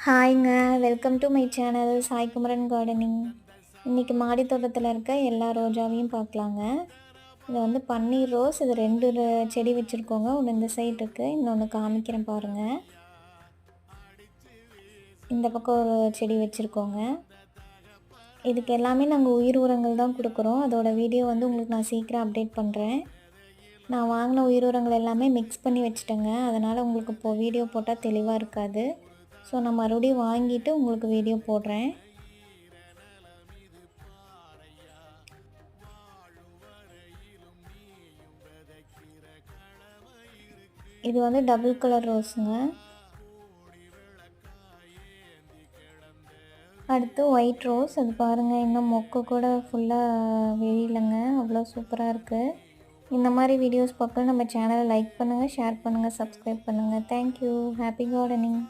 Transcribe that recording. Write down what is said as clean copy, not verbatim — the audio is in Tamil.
ஹாய்ங்க. Welcome to my channel Sai Kumaran gardening. இன்றைக்கி மாடி தோட்டத்தில் இருக்க எல்லா ரோஜாவையும் பார்க்கலாங்க. இது வந்து பன்னீர் ரோஸ். இது 2 செடி வச்சுருக்கோங்க. ஒன்று இந்த சைடு இருக்குது, இன்னொன்று காமிக்கிறேன் பாருங்கள். இந்த பக்கம் ஒரு செடி வச்சுருக்கோங்க. இதுக்கு எல்லாமே நாங்கள் உயிர் உரங்கள் தான் கொடுக்குறோம். அதோட வீடியோ வந்து உங்களுக்கு நான் சீக்கிரம் அப்டேட் பண்ணுறேன். நான் வாங்கின உயிர் உரங்கள் எல்லாமே மிக்ஸ் பண்ணி வச்சுட்டேங்க. அதனால் உங்களுக்கு இப்போது வீடியோ போட்டால் தெளிவாக இருக்காது. ஸோ நான் மறுபடியும் வாங்கிட்டு உங்களுக்கு வீடியோ போடுறேன். இது வந்து டபுள் கலர் ரோஸுங்க. அடுத்து ஒயிட் ரோஸ். அது பாருங்கள், இன்னும் மொக்கு கூட ஃபுல்லாக வெளியிலங்க. அவ்வளோ சூப்பராக இருக்குது. இந்த மாதிரி வீடியோஸ் பார்க்க நம்ம சேனலை லைக் பண்ணுங்கள், ஷேர் பண்ணுங்கள், சப்ஸ்கிரைப் பண்ணுங்கள். தேங்க்யூ. Happy gardening.